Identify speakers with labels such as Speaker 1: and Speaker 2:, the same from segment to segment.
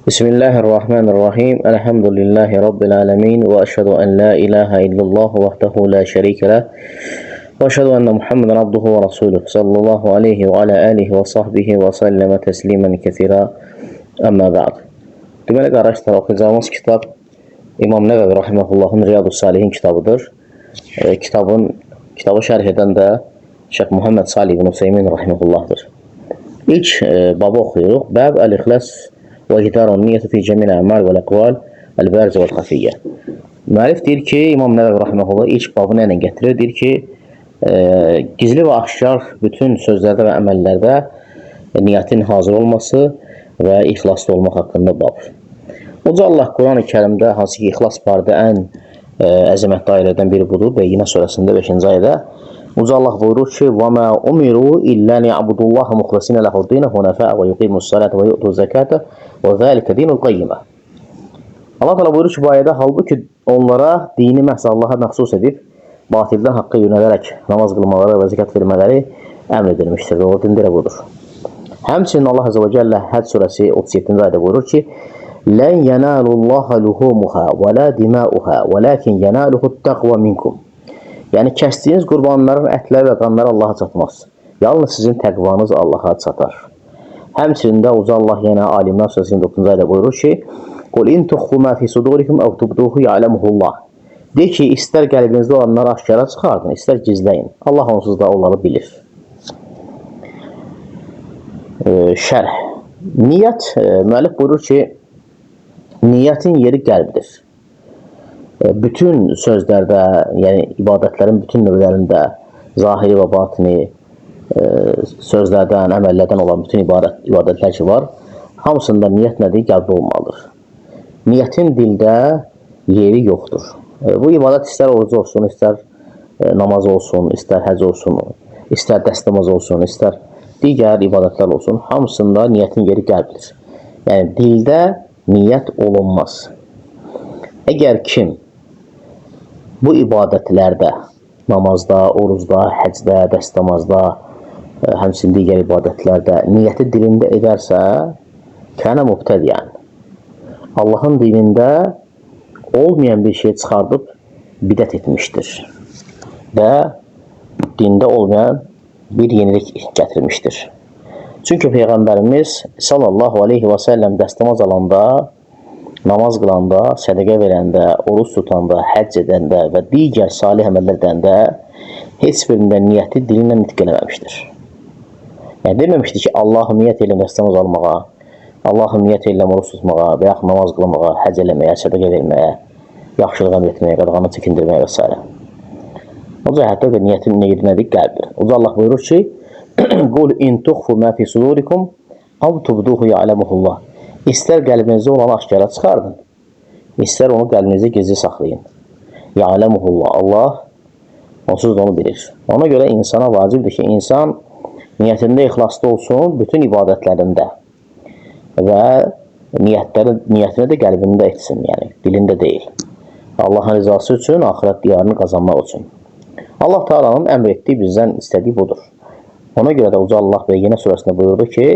Speaker 1: Bismillahirrahmanirrahim. Elhamdülillahi Rabbil alemin. Ve eşhedü en la ilahe illallah vahdehu la şerike leh. Ve eşhedü enne Muhammeden abduhu ve rasuluh. Sallallahu aleyhi ve ala alihi ve sahbihi ve salleme teslimen kethira. Amma ba'd. Deməli, qardaşlar, oxuyacağımız kitab İmam Nəvəvi Rahiməhullahın Riyadus Salihin kitabıdır. Kitabı şərh edən də Şeyh Muhammed Salih ibn Hüseymin Rahiməhullahdır. İlk babı oxuyuruq. Bəb əl-İxlas və idarun niyyəti fi cəmin əmal və əqval əl-bərz və xafiyyə. Müəllif deyir ki, İmam Nəvəvi Rahiməhullah ilk babı nə ilə gətirir? Deyir ki, gizli və aşkar bütün sözlərdə və əməllərdə niyyətin hazır olması və ixlaslı olmaq haqqında bab. Uca Allah Quran-ı Kərimdə, hansı ki, ixlas barədə ən əzəmətli ayələrdən biri budur. Beyyinə surəsində 5-ci ayədə Uca Allah buyurur ki, وَمَا أُمِرُوا إِلَّا لِيَعْبُدُوا اللّٰهَ مُخْلَصِينَ لَهُ الدِّينَ حُنَفَاءَ وَيُقِيمُوا الصَّلَاةَ وَيُؤْتُوا الزَّكَاةَ وَذَٰلِكَ دِينُ الْقَيِّمَةِ. Allah Teala buyurur ki, bu ayədə halbuki onlara dini məhz Allaha məxsus edib, batildən haqqa yönələrək namaz qılmaları və zəkat vermələri əmr edilmişdir. O din də budur. Həmçinin Allah Azze ve Celle Həd surəsi 37-ci ayədə buyurur ki, لَنْ يَنَالُ اللّٰهَ لُهُومُهَا وَلَا دِمَاؤُهَا وَلَكِنْ يَنَالُهُ التَّقْوَ مِنْكُمْ. Yəni, kəsdiyiniz qurbanların ətləri və qanları Allaha çatmaz. Yalnız sizin təqvanız Allaha çatar. Həmçinin də Uca Allah yenə Alimlər surəsi 29-cu ayədə buyurur ki, قُلْ اِنْ تُخْفُوا مَا فِي صُدُورِكُمْ اَوْ تُبْدُوهُ يَعْلَمُهُ اللّٰهِ. De ki, istər qəlbinizdə olanları aşkara çıxardın, istər gizləyin. Allah onsuz da onları bilir. Şərh. Niyyət, müəllif buyurur ki, niyyətin yeri qəlbdir. Bütün sözlərdə, yəni ibadətlərin bütün növlərində, zahiri və batini sözlərdən, əməllərdən olan bütün ibadətlər ki var, hamısında niyyət nədir? Qəlbdə olmalıdır. Niyyətin dildə yeri yoxdur. Bu ibadət istər orucu olsun, istər namaz olsun, istər həc olsun, istər dəstəmaz olsun, istər digər ibadətlər olsun, hamısında niyyətin yeri qəlbdir. Yəni, dildə niyyət olunmaz. Əgər kim bu ibadətlərdə, namazda, orucda, həcdə, dəstəmazda, həmçinin digər ibadətlərdə niyyəti dilində edərsə, kənə mübtədiyən. Allahın dinində olmayan bir şey çıxardıb bidət etmişdir və dində olmayan bir yenilik gətirmişdir. Çünki Peyğəmbərimiz sallallahu aleyhi və səlləm dəstəmaz alanda, namaz qılanda, sədəqə verəndə, oruç tutanda, həcc edəndə və digər salih əməllər edəndə heç birində niyyəti dilinlə nitq eləməmişdir. Yəni, deməmişdir ki, Allahı niyyət elə dəstəmaz almağa, Allahı niyyət elə oruç tutmağa və yaxud namaz qılmağa, həcc eləməyə, sədəqə verməyə, yaxşılıq əmr etməyə, qadağanı çəkindirməyə və s. O cəhətdə də niyyətin nədir? Qəlbdir. O Allah buyurur ki, قُلْ اِنْ تُخْفُوا مَا فِي صُدُورِكُمْ اَوْ تُبْدُوهُ يَعْلَمُهُ اللّٰهِ. İstər qəlbinizdə olanı aşkara çıxardın, istər onu qəlbinizdə gizli saxlayın. Ya'lemuhullah. Allah onsuz da onu bilir. Ona görə insana vacibdir ki, insan niyyətində ixlaslı olsun bütün ibadətlərində və niyyətini də qəlbində etsin, yəni dilində deyil. Allahın rızası üçün, axirət diyarını qazanmaq üçün. Allah Teala'nın əmr etdiyi, bizdən istədiyi budur. Ona görə də Uca Allah Beyyinə surəsində buyurdu ki,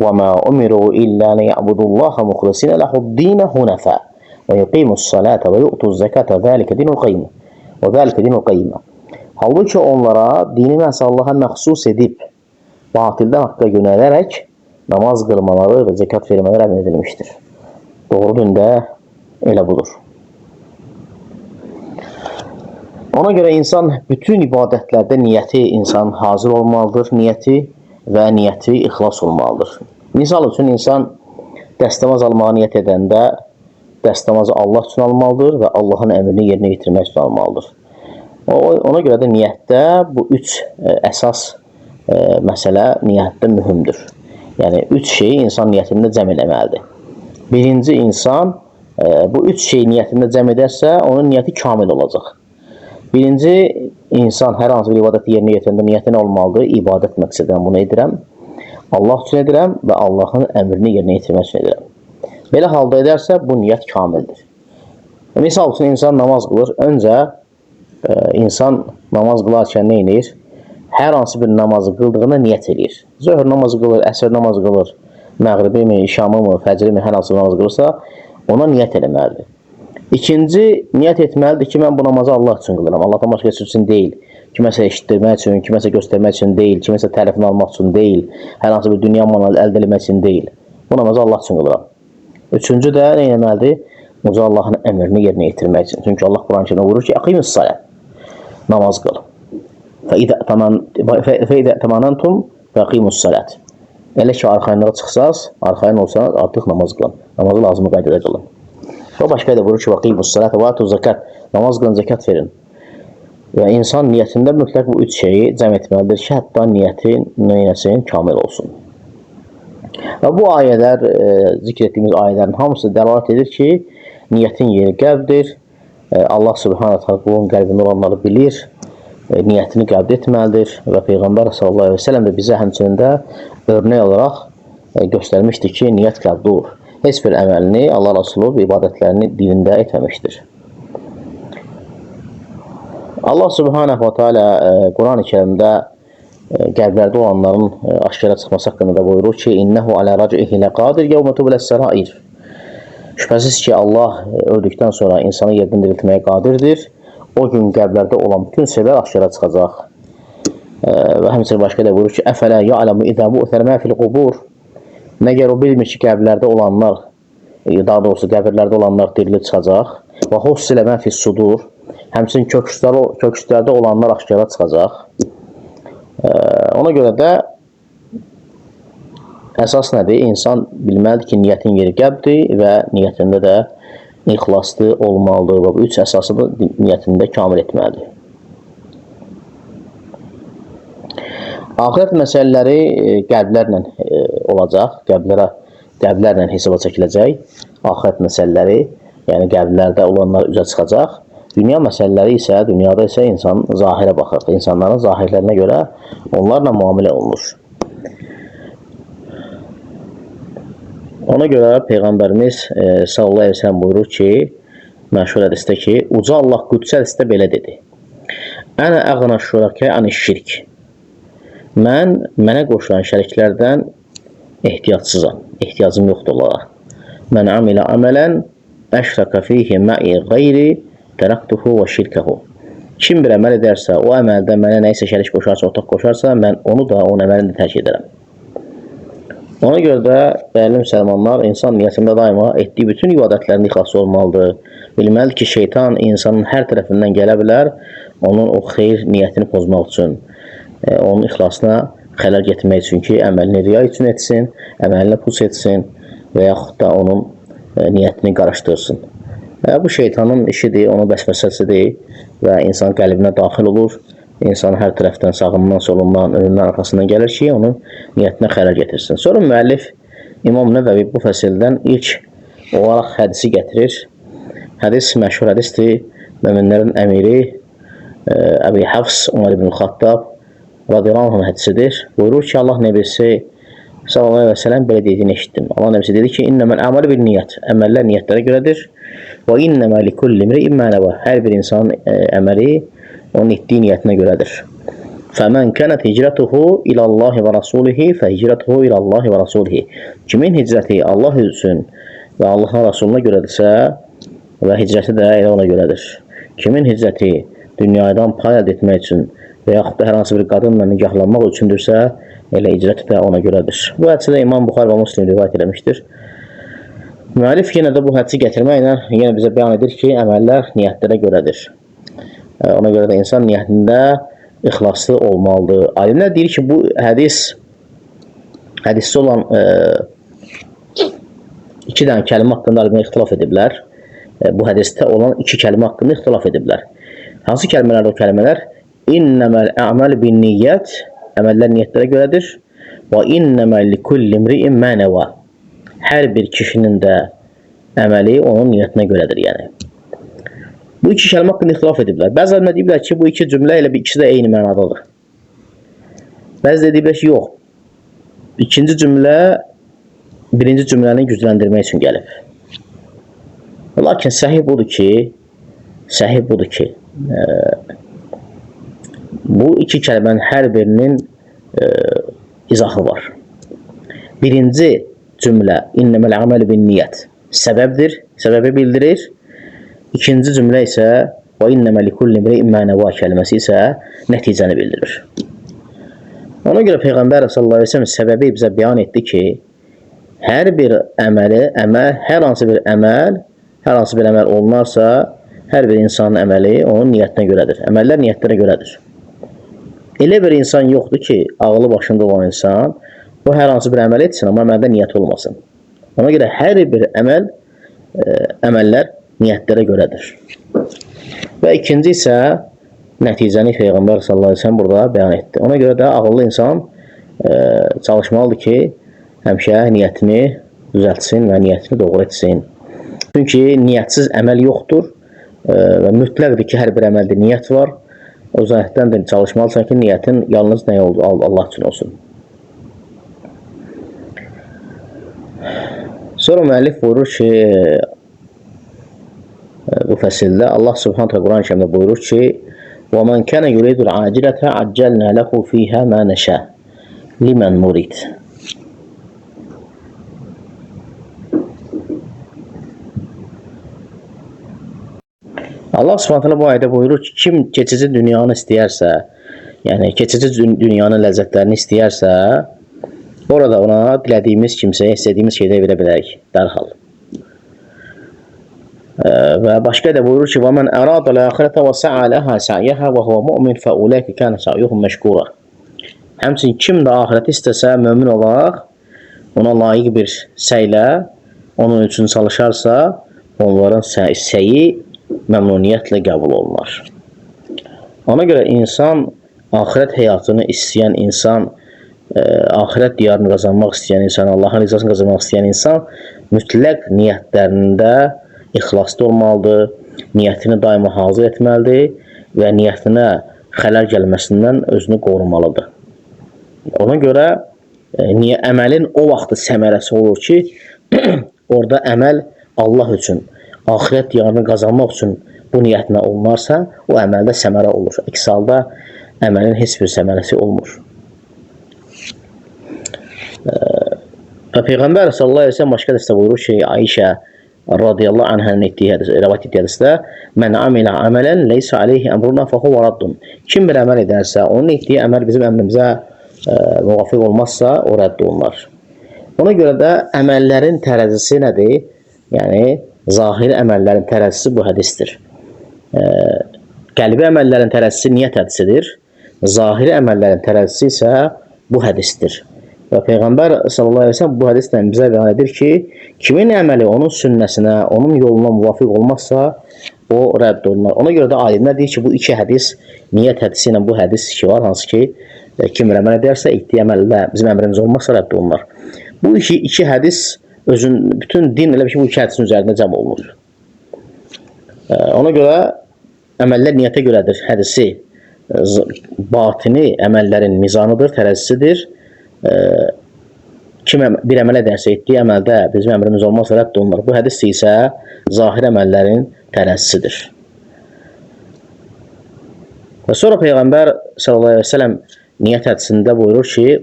Speaker 1: وَمَا أُمِرُوا إِلَّا لِيَعْبُدُوا اللّٰهَ مُخْلَصِينَ لَهُ الدِّينَ حُنَفَاءَ وَيُقِيمُوا الصَّلَاةَ وَيُؤْتُوا الزَّكَاةَ وَذَٰلِكَ دِينُ الْقَيِّمَةِ. Halbuki onlara dini məhz Allaha məxsus edib, batildən haqqa yönələrək namaz qılmaları və zəkat vermələri əmr edilmişdir. Doğru dində elə budur. Ona görə insan bütün ibadətlərdə niyyəti insan hazır olmalıdır, və niyyəti ixlas olmalıdır. Misal üçün, insan dəstəmaz almağa niyyət edəndə dəstəmazı Allah üçün almalıdır və Allahın əmrini yerinə yetirmək üçün almalıdır. Ona görə də niyyətdə bu üç əsas məsələ niyyətdə mühümdür. Yəni, üç şeyi insan niyyətində cəm eləməlidir. Birinci, insan bu üç şeyi niyyətində cəm edərsə, onun niyyəti kamil olacaq. Birinci, insan hər hansı bir ibadəti yerinə yetirəndə niyyəti nə olmalıdır? İbadət məqsədən bunu edirəm, Allah üçün edirəm və Allahın əmrini yerinə yetirmək üçün edirəm. Belə halda edərsə, bu niyyət kamildir. Misal üçün, insan namaz qılır. Öncə, insan namaz qılarkən nə edir? Hər hansı bir namazı qıldığına niyyət edir. Zöhr namazı qılır, əsr namazı qılır, məğribimi, şamımı, fəcrimi, hər hansı namaz qılırsa, ona niyyət eləməlidir. İkinci, niyyət etməlidir ki, mən bu namazı Allah üçün qılıram. Allahdan başqa üçün deyil. Kiməsə eşitdirmək üçün, kiməsə göstərmək üçün deyil, kiməsə tərəfini almaq üçün deyil, hər hansı bir dünya malı əldə etmək üçün deyil. Bu namazı Allah üçün qılıram. Üçüncü də nə etməlidir? Uca Allahın əmrini yerinə yetirmək üçün. Çünki Allah Quran-ı buyurur ki, "Əqimus salat." Namaz qıl. Fəidə təmanantum fəqimus salat. Elə ki, arxayınlığa çıxsaz, arxayın olsanız, artıq namaz qılın. Namazı lazımı qaydada qılın. O başqa da buyurur ki, "Vəqimus salat və atu zakat." Namaz qılın, zəkat verin. Və insan niyyətində mütləq bu üç şeyi cəm etməlidir ki, hətta niyyətin neyləsin, kamil olsun. Və bu ayələr, zikr etdiyimiz ayələrin hamısı dəlalət edir ki, niyyətin yeri qəlbdir. Allah Subhanahu taala qulun qəlbində olanları bilir, niyyətini qəbul etməlidir və Peyğəmbər sallallahu əleyhi və səlləm də bizə həmçinin də örnək olaraq göstərmişdir ki, niyyət qəlbdə olur. Heç bir əməlini Allah Rəsulü ibadətlərini dilində etməmişdir. Allah Subhanahu wa Taala Quran-ı Kərimdə qəlblərdə olanların aşkara çıxması haqqında buyurur ki, "İnnehu ala rac'ihi laqadir yawma tublas sarair." Şübhəsiz ki, Allah öldükdən sonra insanı yerdən diriltməyə qadirdir. O gün qəlblərdə olan bütün şeylər aşkara çıxacaq. Və həmçinin başqa da buyurur ki, "Əfələ ya'lamu idza bu'thira ma fil qubur." Məgər o bilmir ki, qəbirlərdə olanlar, daha doğrusu qəbirlərdə olanlar dirilib çıxacaq. Və hussilə ma fis sudur. Həmçinin kökslərdə olanlar aşkara çıxacaq. Ona görə də əsas nədir? İnsan bilməlidir ki, niyyətin yeri qəlbdir və niyyətində də ixlaslı olmalıdır və bu üç əsası da niyyətində kamil etməlidir. Axirət məsələləri qəlblərlə olacaq, qəlblərlə hesaba çəkiləcək. Axirət məsələləri, yəni qəlblərdə olanlar üzə çıxacaq. Dünya məsələləri isə, dünyada isə insan zahirə baxır. İnsanların zahirlərinə görə onlarla müamilə olunur. Ona görə Peyğəmbərimiz sallallahu əleyhi və səlləm buyurur ki, məşhur hədisdə ki, uca Allah qudsi hədisdə belə dedi: "Ənə əğna şurakə anişşirk." Mənə qoşulan şəriklərdən ehtiyatsızam, ehtiyacım yoxdur onlara. "Mən amilə əmələn əşraka fihi ma'i qeyri təraktuhu və şirkəhu." Kim bir əməl edərsə, o əməldə mənə nəyisə şərik qoşarsa, ortaq qoşarsa, mən onu da, onun əməlini də tərk edərəm. Ona görə də, dəyərli müsəlmanlar, insan niyyətində daima etdiyi bütün ibadətlərin ixlaslı olmalıdır. Bilməlidir ki, şeytan insanın hər tərəfindən gələ bilər, onun o xeyir niyyətini pozmaq üçün, onun ixlasına xələl getirmək üçün ki, əməlini riya üçün etsin, əməlinə pus etsin və yaxud da onun niyyətini qarışdırsın. Bu şeytanın işidir, onun vəsvəsəsidir və insan qəlbinə daxil olur. İnsan hər tərəfdən, sağından, solundan, önündən, arxasından gəlir ki, onun niyyətinə xələl getirsin. Sonra müəllif İmam Nəvəvi bu fəsildən ilk olaraq hədisi gətirir. Hədis məşhur hədisdir. Möminlərin əmiri Əbi Hafs Umar ibn Xattab radiyallahu anh hədisidir. Buyurur ki, Allah nəbisi sallallahu aleyhi və sələm belə dediyini eşitdim. Allah nəbisi dedi ki, "İnnəməl əməl bil niyyət." Əməllər niyyətlərə görədir. "Və innəmə likulli imri'in mə nəvə." Hər bir insanın əməli onun etdiyi niyyətinə görədir. "Fəmən kənət hicrətuhu ilallahi və rasulihi fəhicrətuhu ilallahi və rasulihi." Kimin hicrəti Allah üçün və Allahın Rasuluna görədirsə və hicrəti də elə ona görədir. Kimin hicrəti dünyadan pay əldə etmək üçün və yaxud da hər hansı bir qadınla nikahlanmaq üçündürsə, elə hicrəti də ona görədir. Bu hədisdə İmam Buxari və Müslim rivayət eləmişdir. Müəllif yenə də bu hədisi gətirməklə yenə bizə bəyan edir ki, əməllər niyyətlərə görədir. Ona görə də insan niyyətində ixlaslı olmalıdır. Alimlər deyir ki, bu hədisdə olan iki dənə kəlmə haqqında alimlər ixtilaf ediblər. Bu hədisdə olan iki kəlmə haqqında ixtilaf ediblər. Hansı kəlmələrdir o kəlmələr? İnnəməl əməl bin niyyət, əməllər niyyətlərə görədir. Və innəməl likulli imri'in mə nəvə. Hər bir kişinin də əməli onun niyyətinə görədir, yəni. Bu iki kəlmə haqqında ixtilaf ediblər. Bəzilərində deyiblər ki, bu iki cümlə elə bir ikisi də eyni mənadadır. Bəziləri deyiblər ki, yox. İkinci cümlə birinci cümləni gücləndirmək üçün gəlib. Lakin səhih budur ki, bu iki kəlmənin hər birinin izahı var. Birinci cümlə innəməl əməl bin niyyət səbəbdir, səbəbi bildirir. İkinci cümlə isə və innəmə likulli imri'in mə nəvə kəlməsi isə nəticəni bildirir. Ona görə Peyğəmbər sallallahu əleyhi və səlləm səbəbi bizə bəyan etdi ki, hər hansı bir əməl olunarsa, hər bir insanın əməli onun niyyətinə görədir. Əməllər niyyətlərə görədir. Elə bir insan yoxdur ki, ağlı başında olan insan o hər hansı bir əməl etsin, amma əməldə niyyət olmasın. Ona görə hər bir əməllər niyyətlərə görədir. Və ikinci isə nəticəni Peyğəmbər sallallahu əleyhi və səlləm burada bəyan etdi. Ona görə də ağıllı insan çalışmalıdır ki, həmişə niyyətini düzəltsin və niyyətini doğru etsin. Çünki niyyətsiz əməl yoxdur və mütləqdir ki, hər bir əməldə niyyət var. O cəhətdən də çalışmalısan ki, niyyətin yalnız nəyə oldu? Allah üçün olsun. Sonra müəllif buyurur ki, bu fəsildə Allah Subhanahu taala Quran-ı Kərimdə buyurur ki: "Və men kana yuridul acilata accelna lahu fiha ma nasha limen nurid." Allah Subhanahu taala bu ayədə buyurur ki, kim keçici dünyanı istəyərsə, yəni keçici dünyanın ləzzətlərini istəyərsə, orada ona dilədiyimiz kimsəyə istədiyimiz şeydə verə bilərik dərhal. Və başqa da buyurur ki: "Və men arada al-axirata və sa'a laha sa'yaha və huve mu'min fa ulaika kana sa'yuhum məşkura." Həmçinin kim də axirəti istəsə, mömin olaraq ona layiq bir səylə onun üçün çalışarsa, onların səyi məmnuniyyətlə qəbul olunar. Ona görə insan, axirət həyatını istəyən insan, axirət diyarını qazanmaq istəyən insan, Allahın rızasını qazanmaq istəyən insan mütləq niyyətlərində ixlaslı olmalıdır, niyyətini daima hazır etməlidir və niyyətinə xələl gəlməsindən özünü qorumalıdır. Ona görə əməlin o vaxtı səmərəsi olur ki, orada əməl Allah üçün, axirət diyarını qazanmaq üçün bu niyyətinə olunarsa, o əməldə səmərə olur. Əks halda əməlin heç bir səmərəsi olmur. Və Peyğəmbər sallallahu əleyhi və səlləm başqa hədisdə buyurur ki, Ayşə radiyallahu anhənin rivayət etdiyi hədisdə: "Mən amilə əmələn leysə aleyhi əmruna fəhuve raddun." Kim bir əməl edərsə, onun etdiyi əməl bizim əmrimizə müvafiq olmazsa, o rədd olunar. Ona görə də əməllərin tərəzisi nədir? Yəni zahiri əməllərin tərəzisi bu hədisdir. Qəlbi əməllərin tərəzisi niyyət hədisidir. Zahiri əməllərin tərəzisi isə bu hədisdir. Və Peyğəmbər sallallahu əleyhi və səlləm bu hədislə bizə bəyan edir ki, kimin əməli onun sünnəsinə, onun yoluna müvafiq olmazsa, o rədd olunar. Ona görə də alimlər deyir ki, bu iki hədis, niyyət hədisi ilə bu hədis ki var, hansı ki, kim əməl edərsə, etdiyi əməllə bizim əmrimiz olmazsa rədd olunar. Bu iki hədis bütün din elə ki, bu iki hədisin üzərində cəm olunur. Ona görə əməllər niyyətə görədir. Hədisi batini əməllərin mizanıdır, tərəzisidir. Kim bir əməl edərsə, etdiyi əməldə bizim əmrimiz olmazsa rədd olunur. Bu hədis isə zahir əməllərin tərəzisidir. Və sonra Peyğəmbər sallallahu əleyhi və səlləm niyyət hədisində buyurur ki,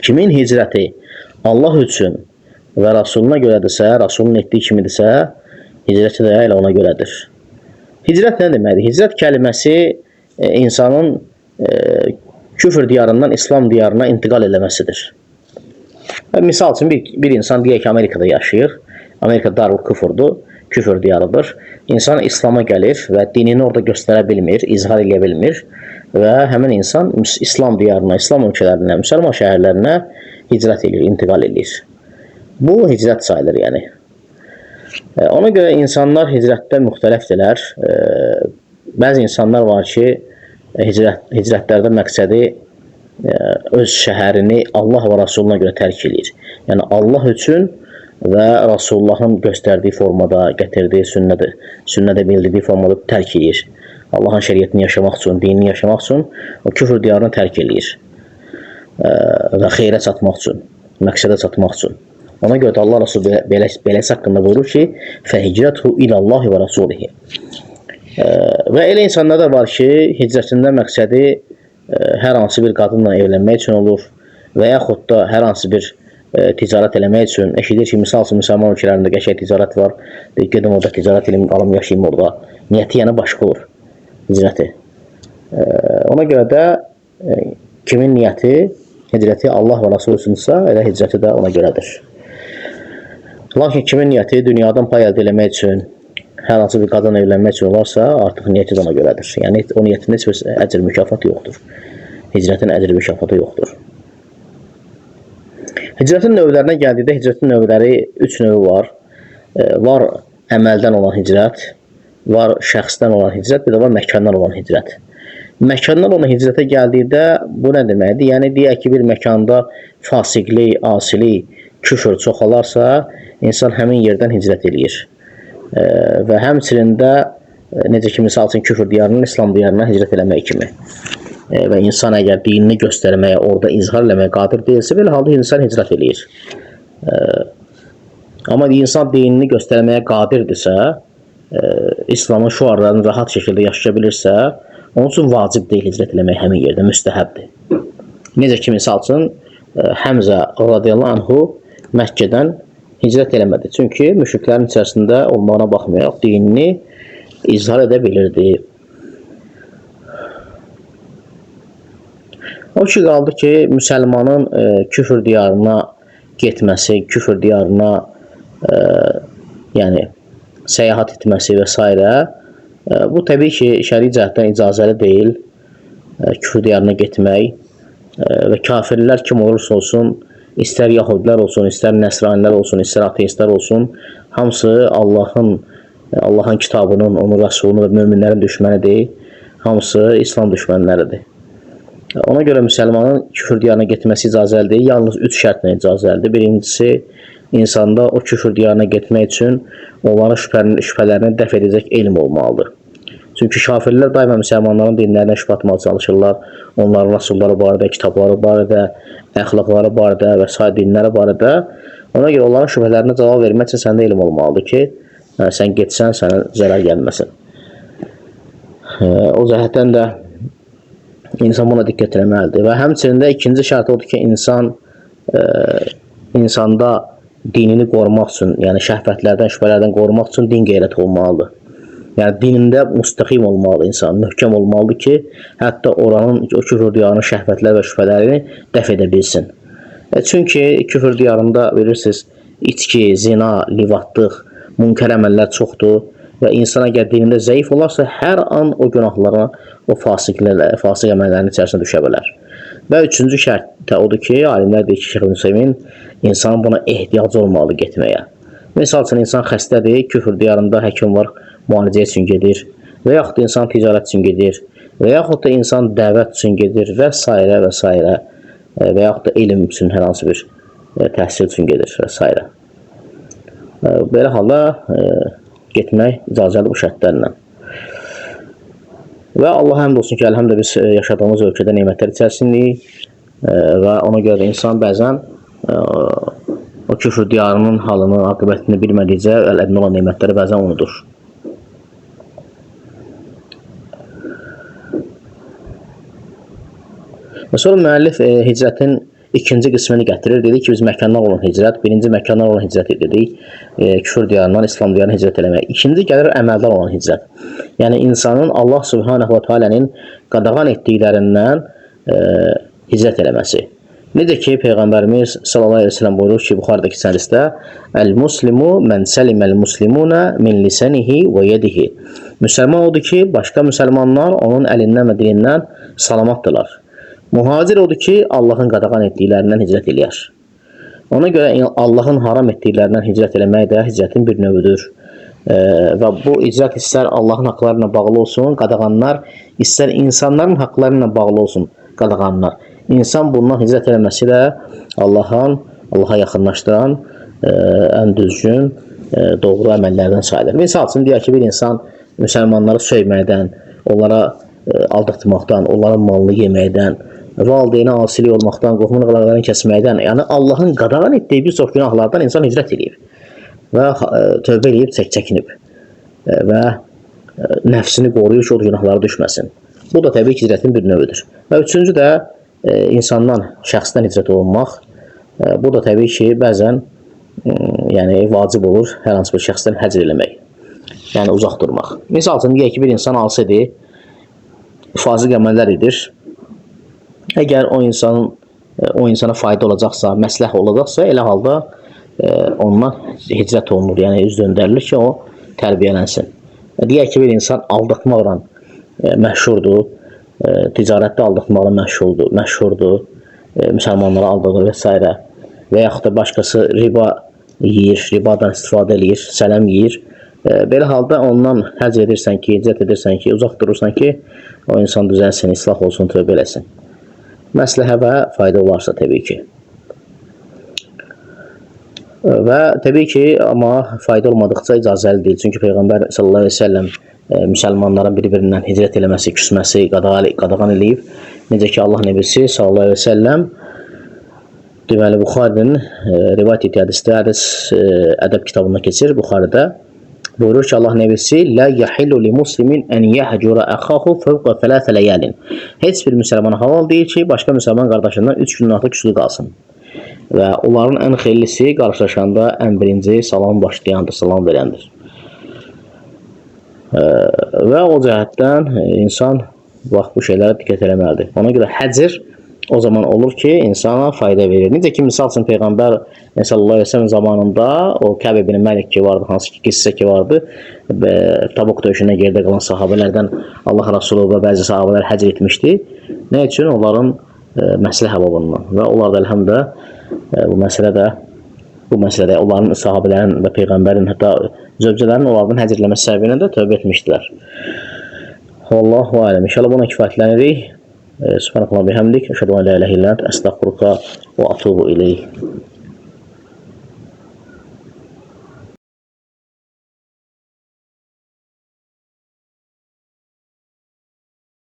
Speaker 1: kimin hicrəti Allah üçün və Rasuluna görədirsə, Rasulun etdiyi kimidirsə, hicrəti də elə ona görədir. Hicrət nə deməkdir? Hicrət kəlməsi insanın küfr diyarından İslam diyarına intiqal eləməsidir. Misal üçün bir insan deyək ki, Amerikada yaşayır. Amerika darul küfrdur, küfr diyarıdır. İnsan İslama gəlir və dinini orada göstərə bilmir, izhar edə bilmir və həmin insan İslam diyarına, İslam ölkələrinə, müsəlman şəhərlərinə hicrət edir, intiqal edir. Bu hicrət sayılır yəni. Ona görə insanlar hicrətdə müxtəlifdirlər. Bəzi insanlar var ki, hicrətlərdə məqsədi öz şəhərini Allah və Rasuluna görə tərk edir. Yəni Allah üçün və Rasulullahın göstərdiyi formada, gətirdiyi sünnədə bildirdiyi formada tərk edir. Allahın şəriətini yaşamaq üçün, dinini yaşamaq üçün o küfr diyarını tərk edir və xeyrə çatmaq üçün, məqsədə çatmaq üçün. Ona görə də Allah Rasulü beləsi haqqında buyurur ki, فَهِجْرَتُهُ إِلَى اللّٰهِ وَرَسُولِهِ. Və elə insanlar da var ki, hicrətində məqsədi hər hansı bir qadınla evlənmək üçün olur və yaxud da hər hansı bir ticarət eləmək üçün, eşidir ki, misal üçün, müsəlman ölkələrində qəşəng ticarət var, gedim orada ticarət eləyim, qalım yaşayayım orada. Niyyəti yəni başqa olur, hicrəti. Ona görə də kimin niyyəti, hicrəti Allah və Rasul üçünsə, elə hicrəti də ona görədir. Lakin kimin niyyəti dünyadan pay əldə eləmək üçün, hər hansı bir qadın evlənmək üçün olarsa, artıq niyyəti də ona görədir. Yəni, o niyyətin heç bir əcr mükafatı yoxdur. Hicrətin əcr mükafatı yoxdur. Hicrətin növlərinə gəldikdə, hicrətin növləri 3 növü var. Var əməldən olan hicrət, var şəxsdən olan hicrət, bir də var məkandan olan hicrət. Məkandan olan hicrətə gəldikdə bu nə deməkdir? Yəni, deyək ki, bir məkanda fasiqlik, asilik, küfür çoxalarsa, insan həmin yerdən hicrət eləyir. Və həmçinin də, necə ki, misal üçün, küfür diyarından İslam diyarına hicrət eləmək kimi. Və insan əgər dinini göstərməyə, orada izhar eləməyə qadir deyilsə, belə halda insan hicrət eləyir. Amma insan dinini göstərməyə qadirdirsə, İslamın şüarlarını rahat şəkildə yaşaya bilirsə, onun üçün vacib deyil hicrət eləmək həmin yerdə, müstəhəbdir. Necə ki, misal üçün, Həmzə radiyallahu anhu Məkkədən hicrət eləmədi. Çünki müşriklərin içərisində olmağına baxmayaraq dinini izhar edə bilirdi. O ki, qaldı ki, müsəlmanın küfür diyarına getməsi, küfür diyarına yəni, səyahat etməsi və s. Bu, təbii ki, şəri cəhətdən icazəli deyil küfür diyarına getmək və kafirlər kim olursa olsun, istər yahudilər olsun, istər nəsranilər olsun, istər ateistlər olsun, hamısı Allahın kitabının, onun rəsulunun və möminlərin düşmənidir, hamısı İslam düşmənləridir. Ona görə müsəlmanın küfür diyarına getməsi icazəli deyil, yalnız 3 şərtlə icazəlidir. Birincisi, insanda o küfür diyarına getmək üçün onların şübhələrini dəf edəcək elm olmalıdır. Çünki kafirlər daima müsəlmanların dinlərinə şübhə atmağa çalışırlar, onların rasulları barədə, kitabları barədə, əxlaqları barədə və s. dinləri barədə. Ona görə onların şübhələrinə cavab vermək üçün səndə elm olmalıdır ki, sən getsən, sənə zərər gəlməsin. O cəhətdən də İnsan buna diqqət eləməlidir. Və həmçinin də ikinci şərt odur ki, insanda dinini qorumaq üçün, yəni şəhvətlərdən, şübhələrdən qorumaq üçün din qeyrəti olmalıdır. Yəni dinində müstəqim olmalıdır insan, möhkəm olmalıdır ki, hətta oranın, o küfür diyarının şəhvətlər və şübhələrini dəf edə bilsin. Çünki küfür diyarında bilirsiniz, içki, zina, livadlıq, münkər əməllər çoxdur. Və insan əgər dinində zəif olarsa, hər an o günahlara, o fasiq əməllərin içərisində düşə bilər. Və üçüncü şərt də odur ki, alimlər deyir ki, Şeyx Hüseymin, insanın buna ehtiyacı olmalı getməyə. Misal üçün, insan xəstədir, küfür diyarında həkim var, müalicə üçün gedir, və yaxud da insan ticarət üçün gedir, və yaxud da insan dəvət üçün gedir və s. və s. Və yaxud da elm üçün, hər hansı bir təhsil üçün gedir və s. Belə halda getmək icazəli bu şərtlərlə. Və Allah həmd olsun ki, əlhəmdə biz yaşadığımız ölkədə nemətlər içərisindəyik və ona görə də insan bəzən o küfür diyarının halını, aqibətini bilmədikcə əlində olan nemətləri bəzən unudur. Və sonra müəllif hicrətin ikinci qismini gətirir. Dedik ki, biz məkandan olan hicrət, birinci məkandan olan hicrət dedik, küfür diyarından İslam diyarına hicrət eləmək. İkinci gəlir əməldən olan hicrət. Yəni, insanın Allah Subhanahu wa Ta'ala'nın qadağan etdiklərindən hicrət eləməsi. Necə ki, Peyğəmbərimiz sallallahu aleyhi ve sellem buyurur ki, Buxarıdakı hədisdə Əl-muslimu mən səliməl-muslimuna min lisanihi və yedihi. Müsəlman odur ki, başqa müsəlmanlar onun əlindən və dilindən salamatdırlar. Muhacir odur ki, Allahın qadağan etdiklərindən hicrət eləyər. Ona görə Allahın haram etdiklərindən hicrət eləmək də hicrətin bir növüdür. Və bu hicrət istər Allahın haqlarına bağlı olsun, qadağanlar, istər insanların haqlarına bağlı olsun, qadağanlar. İnsan bundan hicrət eləməsi də Allaha yaxınlaşdıran ən düzgün, doğru əməllərdən sayılır. Misal üçün, deyək ki, bir insan müsəlmanları söyməkdən, onlara aldatmaqdan, onların malını yeməkdən, valideynə asilik olmaqdan, qohumun əlaqələrini kəsməkdən, yəni Allahın qadağan etdiyi bir çox günahlardan insan hicrət edib və tövbə edib, çəkinib və nəfsini qoruyur ki, o günahlara düşməsin. Bu da təbii ki, hicrətin bir növüdür. Və üçüncü də insandan, şəxsdən hicrət olunmaq. Bu da təbii ki, bəzən yəni vacib olur hər hansı bir şəxsdən həcr eləmək. Yəni uzaq durmaq. Misal üçün deyək ki, bir insan asidir, fasiq əməllər edir. Əgər o insana fayda olacaqsa, məsləhət olacaqsa, elə halda ondan hicrət olunur, yəni üz döndərilir ki, o tərbiyələnsin. Deyək ki, bir insan aldatmaqla məşhurdur, ticarətdə aldatmaqla məşhurdur, müsəlmanları aldadır və s. Və yaxud da başqası riba yeyir, ribadan istifadə edir, sələm yeyir. Belə halda ondan həcr edirsən ki, hicrət edirsən ki, uzaq durursan ki, o insan düzəlsin, islah olsun, tövbə eləsin. Məsləhə və fayda olarsa təbii ki. Və təbii ki, amma fayda olmadıqca icazəli deyil. Çünki Peyğəmbər sallallahu əleyhi və səlləm müsəlmanların bir-birindən hicrət eləməsi, küsməsi qadağan eləyib. Necə ki, Allah nəbisi sallallahu əleyhi və səlləm deməli Buxarinin rivayət etdiyi hədisdə, ədəb kitabında keçir, Buxarıda buyurur ki, Allah nəbisi la yahillu li muslimin an yahjura axahu fawqa 3 layalin. Heç bir müsəlmana halal deyil ki, başqa müsəlman qardaşından 3 gündən artıq küslü qalsın. Və onların ən xeyirlisi qarşılaşanda ən birinci salam başlayandır, salam verəndir. Və o cəhətdən insan bu şeylərə diqqət eləməlidir. Ona görə həcr o zaman olur ki, insana fayda verir. Necə ki, misal üçün Peyğəmbər sallallahu əleyhi və səlləm zamanında o Kəb ibn Məlik ki vardı, hansı ki qissə ki vardı, Tabuk döyüşündə geridə qalan sahabelərdən Allah Rəsulu və bəzi sahabelər həcr etmişdi. Nə üçün? Onların məsləhə babından. Və onlar da əlhəmdə bu məsələdə onların sahabələrin və Peyğəmbərin, hətta zövcələrin onlardan həcr eləməsi səbəbilə də tövbə etmişdilər. Vallahu aləm. İnşallah buna kifayətlənirik. Subhanakallah bihamdik. Əşhədu an la ilahe illə ente, əstəğfiruka və atubu ileyh.